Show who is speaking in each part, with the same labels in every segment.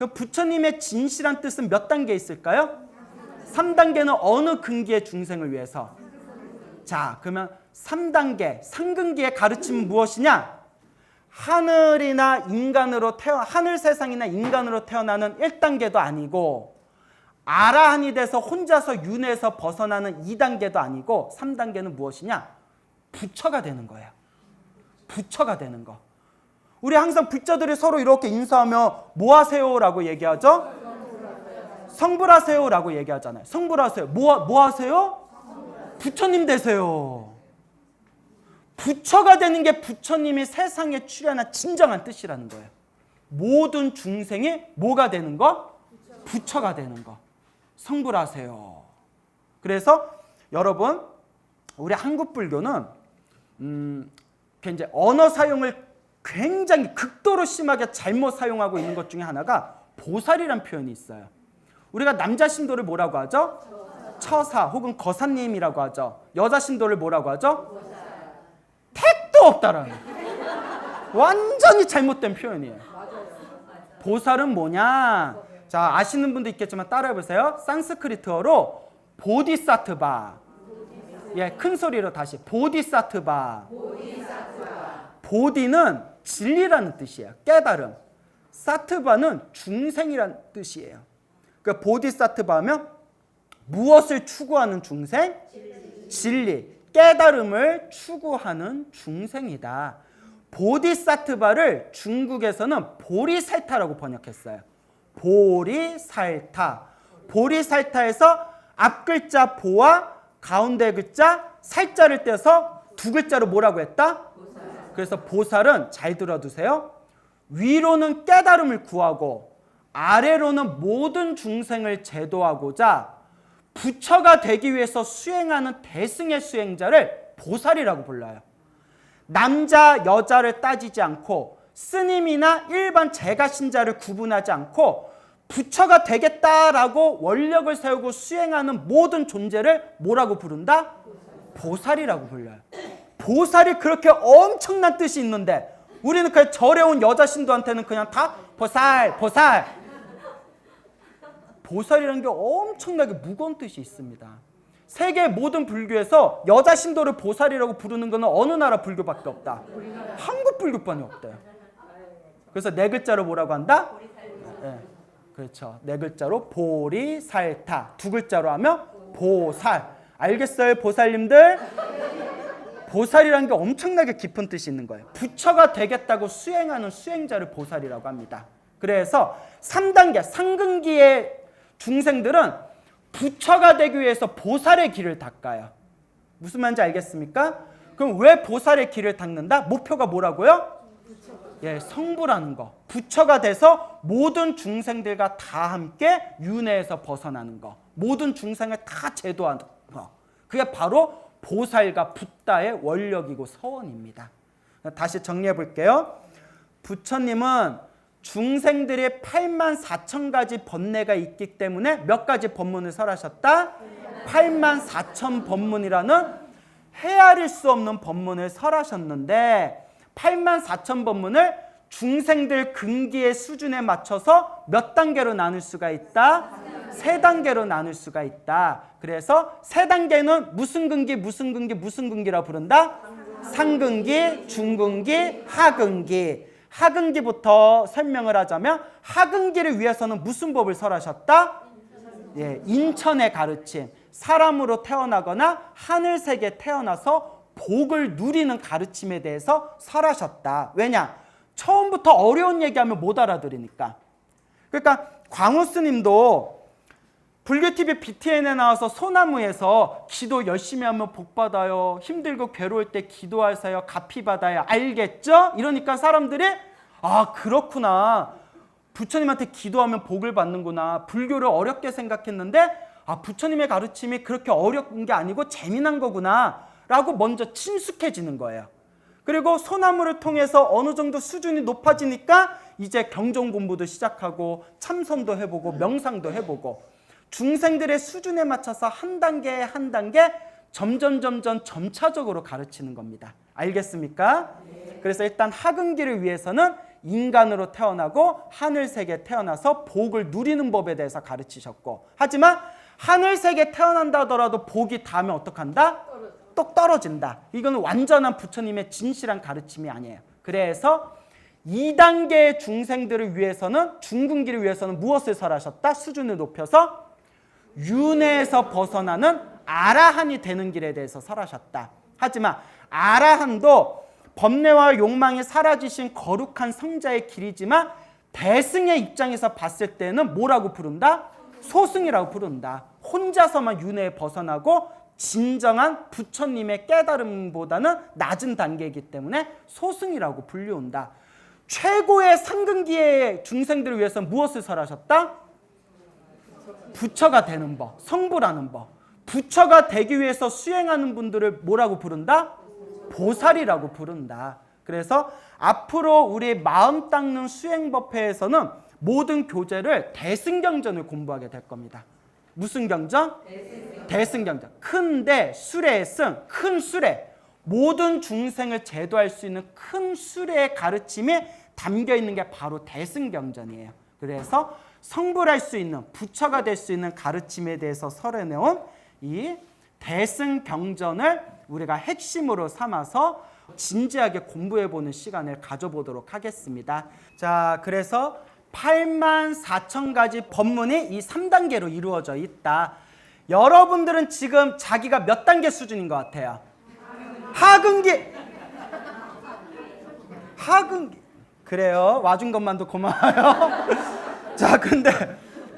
Speaker 1: 부처님의 진실한 뜻은 몇 단계 있을까요? 3단계는 어느 근기의 중생을 위해서? 자, 그러면 3단계, 상근기의 가르침은 무엇이냐? 하늘이나 인간으로 하늘 세상이나 인간으로 태어나는 1단계도 아니고 아라한이 돼서 혼자서 윤회에서 벗어나는 2단계도 아니고 3단계는 무엇이냐? 부처가 되는 거예요. 부처가 되는 거. 우리 항상 불자들이 서로 이렇게 인사하면 뭐 하세요? 라고 얘기하죠? 성불하세요 라고 얘기하잖아요. 성불하세요. 뭐 하세요? 부처님 되세요. 부처가 되는 게 부처님이 세상에 출현한 진정한 뜻이라는 거예요. 모든 중생이 뭐가 되는 거? 부처가 되는 거. 성불하세요. 그래서 여러분, 우리 한국 불교는 이제 언어 사용을 굉장히 극도로 심하게 잘못 사용하고 있는 것 중에 하나가 보살이란 표현이 있어요. 우리가 남자 신도를 뭐라고 하죠? 처사 혹은 거사님이라고 하죠. 여자 신도를 뭐라고 하죠? 택도 없다라는, 완전히 잘못된 표현이에요. 보살은 뭐냐? 자, 아시는 분도 있겠지만 따라해보세요. 산스크리트어로 보디사트바. 예, 큰 소리로 다시 보디사트바. 보디는 진리라는 뜻이에요. 깨달음. 사트바는 중생이라는 뜻이에요. 그러니까 보디사트바면 무엇을 추구하는 중생? 진리. 깨달음을 추구하는 중생이다. 보디사트바를 중국에서는 보리살타라고 번역했어요. 보리살타. 보리살타에서 앞 글자 보와 가운데 글자 살자를 떼서 두 글자로 뭐라고 했다? 그래서 보살은 잘 들어두세요. 위로는 깨달음을 구하고 아래로는 모든 중생을 제도하고자 부처가 되기 위해서 수행하는 대승의 수행자를 보살이라고 불러요. 남자, 여자를 따지지 않고 스님이나 일반 재가신자를 구분하지 않고 부처가 되겠다라고 원력을 세우고 수행하는 모든 존재를 뭐라고 부른다? 보살이라고 불려요. 보살이 그렇게 엄청난 뜻이 있는데 우리는 그냥 절에 온 여자 신도한테는 그냥 다 보살, 보살. 보살이라는 게 엄청나게 무거운 뜻이 있습니다. 세계 모든 불교에서 여자 신도를 보살이라고 부르는 것은 어느 나라 불교밖에 없다. 한국 불교뿐이 없대요. 그래서 네 글자로 뭐라고 한다? 네, 그렇죠. 네 글자로 보리살타. 두 글자로 하면 보살. 알겠어요, 보살님들? 보살이라는 게 엄청나게 깊은 뜻이 있는 거예요. 부처가 되겠다고 수행하는 수행자를 보살이라고 합니다. 그래서 3단계, 상근기의 중생들은 부처가 되기 위해서 보살의 길을 닦아요. 무슨 말인지 알겠습니까? 그럼 왜 보살의 길을 닦는다? 목표가 뭐라고요? 예, 성불하는 거. 부처가 돼서 모든 중생들과 다 함께 윤회에서 벗어나는 거. 모든 중생을 다 제도하는 거. 그게 바로 보살과 붓다의 원력이고 서원입니다. 다시 정리해 볼게요. 부처님은 중생들의 84,000가지 번뇌가 있기 때문에 몇 가지 법문을 설하셨다? 84,000 법문이라는 헤아릴 수 없는 법문을 설하셨는데 84,000 법문을 중생들 근기의 수준에 맞춰서 몇 단계로 나눌 수가 있다? 3단계로 나눌 수가 있다. 그래서 3단계는 무슨 근기, 무슨 근기, 무슨 근기라고 부른다? 상근기, 중근기, 하근기. 하근기부터 설명을 하자면 하근기를 위해서는 무슨 법을 설하셨다? 예, 인천의 가르침. 사람으로 태어나거나 하늘세계에 태어나서 복을 누리는 가르침에 대해서 설하셨다. 왜냐? 처음부터 어려운 얘기하면 못 알아들으니까. 그러니까 광우 스님도 불교TV BTN에 나와서 소나무에서 기도 열심히 하면 복 받아요. 힘들고 괴로울 때 기도하세요. 갚이 받아요. 알겠죠? 이러니까 사람들이 아, 그렇구나. 부처님한테 기도하면 복을 받는구나. 불교를 어렵게 생각했는데 아, 부처님의 가르침이 그렇게 어려운 게 아니고 재미난 거구나 라고 먼저 친숙해지는 거예요. 그리고 소나무를 통해서 어느 정도 수준이 높아지니까 이제 경전 공부도 시작하고 참선도 해보고 명상도 해보고 중생들의 수준에 맞춰서 한 단계 한 단계 점점 점차적으로 가르치는 겁니다. 알겠습니까? 그래서 일단 하근기를 위해서는 인간으로 태어나고 하늘색에 태어나서 복을 누리는 법에 대해서 가르치셨고, 하지만 하늘색에 태어난다 하더라도 복이 닿으면 어떡한다? 똑 떨어진다. 이건 완전한 부처님의 진실한 가르침이 아니에요. 그래서 2단계의 중생들을 위해서는, 중근기를 위해서는 무엇을 설하셨다? 수준을 높여서 윤회에서 벗어나는 아라한이 되는 길에 대해서 설하셨다. 하지만 아라한도 법뇌와 욕망이 사라지신 거룩한 성자의 길이지만 대승의 입장에서 봤을 때는 뭐라고 부른다? 소승이라고 부른다. 혼자서만 윤회에 벗어나고 진정한 부처님의 깨달음보다는 낮은 단계이기 때문에 소승이라고 불리운다. 최고의 상근기의 중생들을 위해서 무엇을 설하셨다? 부처가 되는 법, 성불하는 법. 부처가 되기 위해서 수행하는 분들을 뭐라고 부른다? 보살이라고 부른다. 그래서 앞으로 우리 마음 닦는 수행법회에서는 모든 교재를 대승경전을 공부하게 될 겁니다. 무슨 경전? 대승경전. 큰데 수레의 승, 큰 수레. 모든 중생을 제도할 수 있는 큰 수레의 가르침이 담겨 있는 게 바로 대승경전이에요. 그래서 성불할 수 있는, 부처가 될 수 있는 가르침에 대해서 설해내온 이 대승경전을 우리가 핵심으로 삼아서 진지하게 공부해보는 시간을 가져보도록 하겠습니다. 자, 그래서 84,000가지 법문이 이 3단계로 이루어져 있다. 여러분들은 지금 자기가 몇 단계 수준인 것 같아요? 하근기. 그래요. 와준 것만도 고마워요. 자, 근데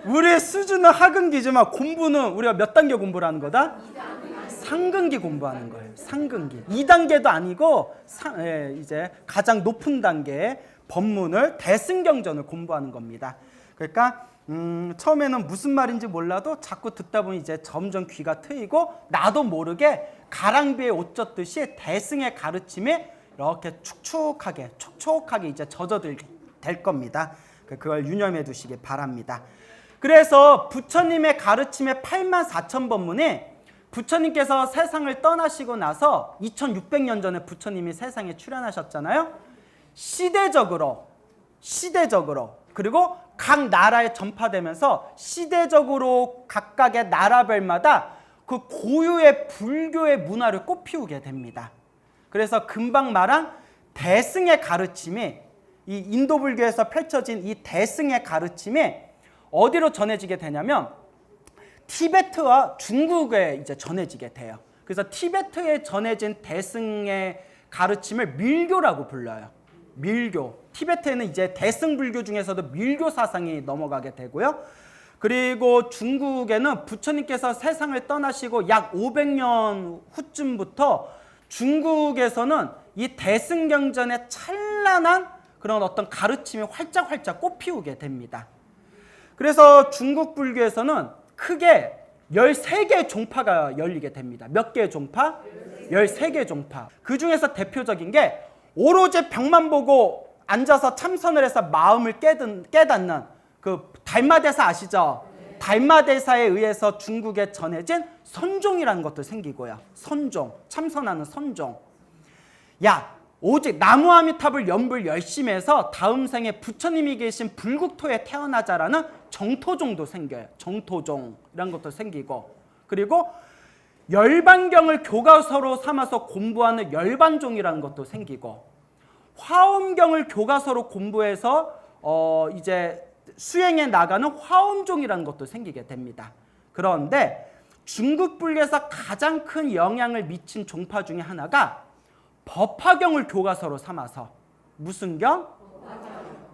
Speaker 1: 우리의 수준은 하근기지만 공부는 우리가 몇 단계 공부를 하는 거다? 상근기 공부하는 거예요. 상근기. 2단계도 아니고 이제 가장 높은 단계의 법문을 대승경전을 공부하는 겁니다. 그러니까 처음에는 무슨 말인지 몰라도 자꾸 듣다 보니 이제 점점 귀가 트이고 나도 모르게 가랑비에 옷 젖듯이 대승의 가르침이 이렇게 촉촉하게 이제 젖어들게 될 겁니다. 그걸 유념해 두시기 바랍니다. 그래서 부처님의 가르침의 84,000법문이 부처님께서 세상을 떠나시고 나서 2600년 전에 부처님이 세상에 출현하셨잖아요. 시대적으로 그리고 각 나라에 전파되면서 시대적으로 각각의 나라별마다 그 고유의 불교의 문화를 꽃피우게 됩니다. 그래서 금방 말한 대승의 가르침이, 이 인도 불교에서 펼쳐진 이 대승의 가르침이 어디로 전해지게 되냐면 티베트와 중국에 이제 전해지게 돼요. 그래서 티베트에 전해진 대승의 가르침을 밀교라고 불러요. 밀교. 티베트에는 이제 대승 불교 중에서도 밀교 사상이 넘어가게 되고요. 그리고 중국에는 부처님께서 세상을 떠나시고 약 500년 후쯤부터 중국에서는 이 대승경전의 찬란한 그런 어떤 가르침이 활짝활짝 꽃피우게 됩니다. 그래서 중국 불교에서는 크게 13개의 종파가 열리게 됩니다. 몇 개의 종파? 13개의 종파. 그 중에서 대표적인 게 오로지 벽만 보고 앉아서 참선을 해서 마음을 깨닫는 그 달마대사 아시죠? 달마대사에 의해서 중국에 전해진 선종이라는 것도 생기고요. 선종, 참선하는 선종. 야, 오직 나무아미탑을 연불 열심히 해서 다음 생에 부처님이 계신 불국토에 태어나자라는 정토종도 생겨요. 정토종이라는 것도 생기고, 그리고 열반경을 교과서로 삼아서 공부하는 열반종이라는 것도 생기고, 화엄경을 교과서로 공부해서 이제 수행해 나가는 화엄종이라는 것도 생기게 됩니다. 그런데 중국 불교에서 가장 큰 영향을 미친 종파 중에 하나가 법화경을 교과서로 삼아서, 무슨 경?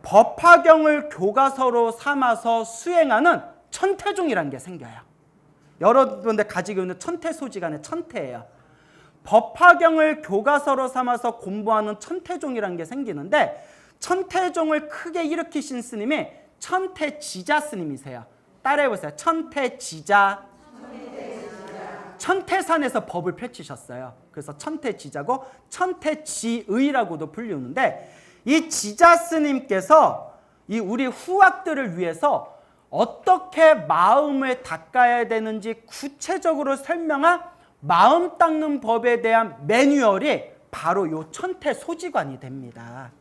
Speaker 1: 법화경을 교과서로 삼아서 수행하는 천태종이라는 게 생겨요. 여러분들 가지고 있는 천태소지간의 천태예요. 법화경을 교과서로 삼아서 공부하는 천태종이라는 게 생기는데, 천태종을 크게 일으키신 스님이 천태지자 스님이세요. 따라해보세요. 천태지자. 천태산에서 법을 펼치셨어요. 그래서 천태지자고 천태지의라고도 불리는데, 이 지자 스님께서 이 우리 후학들을 위해서 어떻게 마음을 닦아야 되는지 구체적으로 설명한 마음 닦는 법에 대한 매뉴얼이 바로 이 천태소지관이 됩니다.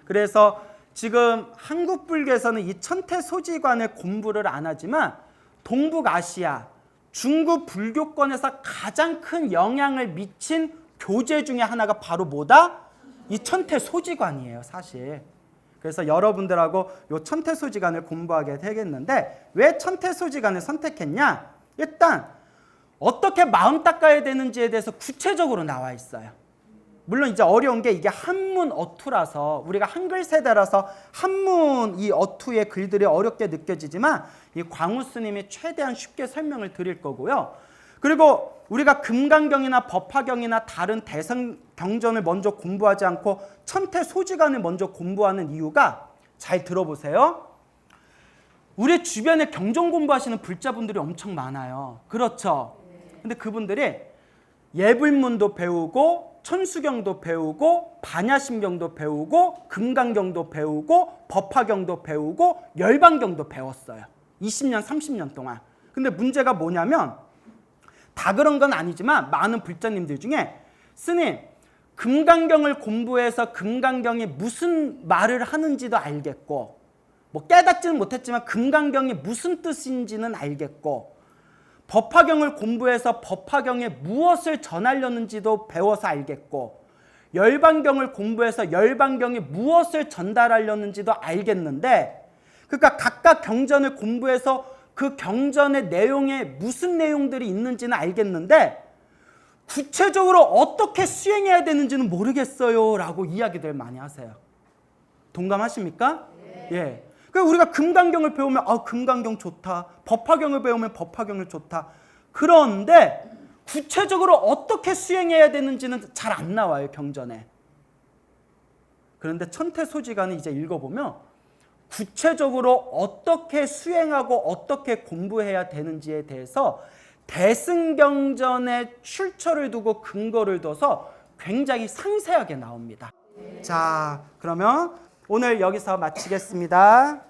Speaker 1: 그래서 지금 한국 불교에서는 이 천태소지관의 공부를 안 하지만 동북아시아, 중국 불교권에서 가장 큰 영향을 미친 교재 중에 하나가 바로 뭐다? 이 천태소지관이에요, 사실. 그래서 여러분들하고 이 천태소지관을 공부하게 되겠는데 왜 천태소지관을 선택했냐? 일단 어떻게 마음 닦아야 되는지에 대해서 구체적으로 나와 있어요. 물론 이제 어려운 게 이게 한문 어투라서 우리가 한글 세대라서 한문 이 어투의 글들이 어렵게 느껴지지만 이 광우 스님이 최대한 쉽게 설명을 드릴 거고요. 그리고 우리가 금강경이나 법화경이나 다른 대성 경전을 먼저 공부하지 않고 천태소지관을 먼저 공부하는 이유가 잘 들어보세요. 우리 주변에 경전 공부하시는 불자분들이 엄청 많아요. 그렇죠? 근데 그분들이 예불문도 배우고 천수경도 배우고 반야심경도 배우고 금강경도 배우고 법화경도 배우고 열반경도 배웠어요. 20년 30년 동안. 근데 문제가 뭐냐면 다 그런 건 아니지만 많은 불자님들 중에 스님 금강경을 공부해서 금강경이 무슨 말을 하는지도 알겠고 뭐 깨닫지는 못했지만 금강경이 무슨 뜻인지는 알겠고 법화경을 공부해서 법화경에 무엇을 전하려는지도 배워서 알겠고 열반경을 공부해서 열반경이 무엇을 전달하려는지도 알겠는데 그러니까 각각 경전을 공부해서 그 경전의 내용에 무슨 내용들이 있는지는 알겠는데 구체적으로 어떻게 수행해야 되는지는 모르겠어요 라고 이야기들 많이 하세요. 동감하십니까? 네. 예. 그러니까 우리가 금강경을 배우면 금강경 좋다. 법화경을 배우면 법화경을 좋다. 그런데 구체적으로 어떻게 수행해야 되는지는 잘 안 나와요, 경전에. 그런데 천태소지관을 이제 읽어보면 구체적으로 어떻게 수행하고 어떻게 공부해야 되는지에 대해서 대승경전의 출처를 두고 근거를 둬서 굉장히 상세하게 나옵니다. 자, 그러면 오늘 여기서 마치겠습니다.